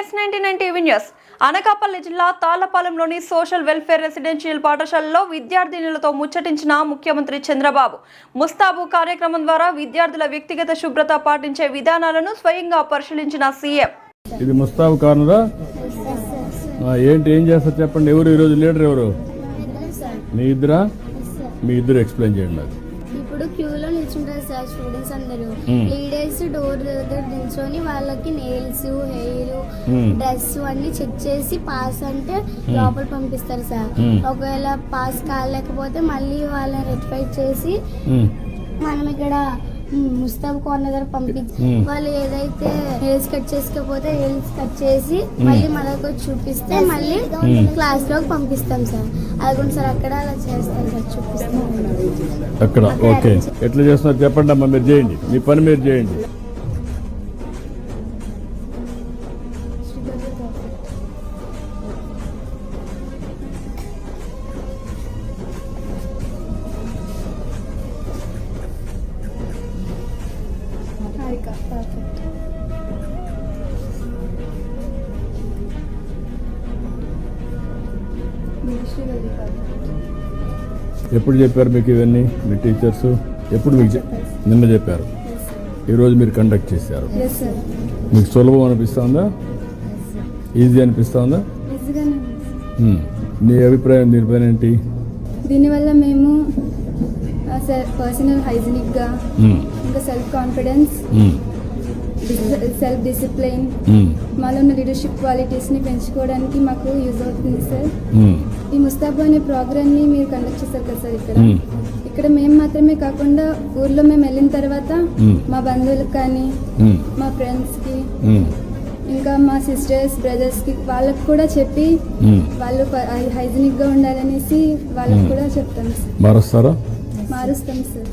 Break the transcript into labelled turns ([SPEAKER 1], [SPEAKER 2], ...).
[SPEAKER 1] S99 TV news. Anakapalli జిల్లా తాళ్లపాలెంలోని social welfare residential పాఠశాలలో విద్యార్థినులతో ముచ్చటించిన ముఖ్యమంత్రి చంద్రబాబు. ముస్తాబు కార్యక్రమం ద్వారా విద్యార్థుల వ్యక్తిగత శుభ్రత పాటించే విధానాలను స్వయంగా పరిశీలించిన సీఎం.
[SPEAKER 2] ఇది ముస్తాబు కారణరా? ఏంటి ఏం చేస్తారు చెప్పండి. ఎవరు ఈరోజు లీడర్ ఎవరు? మీ ఇద్దరా? మీ ఇద్దరు ఎక్స్ప్లెయిన్ చేయండి నాకు.
[SPEAKER 3] ఇప్పుడు క్యూలో నిల్చుంటారు సార్ స్టూడెంట్స్ అందరూ. లీడర్స్ డోర్ దగ్గర నిల్చొని వాళ్ళకి నెయిల్స్, హెయిర్, డ్రెస్ అన్ని చెక్ చేసి పాస్ అంటే లోపల పంపిస్తారు సార్. ఒకవేళ పాస్ కాలేకపోతే మళ్ళీ వాళ్ళని రెక్టిఫై చేసి మనం ఇక్కడ ముస్తాబ్ కార్నర్ దగ్గర పంపించి వాళ్ళు ఏదైతే హెయిర్స్ కట్ చేసుకోకపోతే హెయిర్స్ కట్ చేసి మళ్ళీ మనకు చూపిస్తే మళ్ళీ క్లాస్ లోకి పంపిస్తాం సార్. అది సార్ అక్కడ అలా చేస్తాం సార్, చూపిస్తాం
[SPEAKER 2] అక్కడ. ఓకే, ఎట్లా చేస్తున్నారు చెప్పండి అమ్మా. మీరు చేయండి, మీ పని మీరు చేయండి. ఎప్పుడు చెప్పారు మీకు ఇవన్నీ? మీ టీచర్స్ ఎప్పుడు మీకు నిన్న చెప్పారు? ఈరోజు మీరు కండక్ట్ చేశారు. మీకు సులభం అనిపిస్తుందా? ఈజీ అనిపిస్తుందా? నీ అభిప్రాయం దీనిపైన ఏంటి?
[SPEAKER 4] దీనివల్ల మేము పర్సనల్ హైజీనిక్గా, ఇంకా సెల్ఫ్ కాన్ఫిడెన్స్, సెల్ఫ్ డిసిప్లిన్, మాలో ఉన్న లీడర్షిప్ క్వాలిటీస్ని పెంచుకోవడానికి మాకు యూజ్ అవుతుంది సార్. ఈ ముస్తాబు అనే ప్రోగ్రామ్ని మీరు కండక్ట్ చేస్తారు కదా సార్. ఇక్కడ మేము మాత్రమే కాకుండా ఊర్లో మేము వెళ్ళిన తర్వాత మా బంధువులకు కానీ, మా ఫ్రెండ్స్కి, ఇంకా మా సిస్టర్స్, బ్రదర్స్కి వాళ్ళకి కూడా చెప్పి వాళ్ళు హైజీనిక్గా ఉండాలనేసి వాళ్ళకి కూడా చెప్తాం సార్. మారుస్తాం సార్.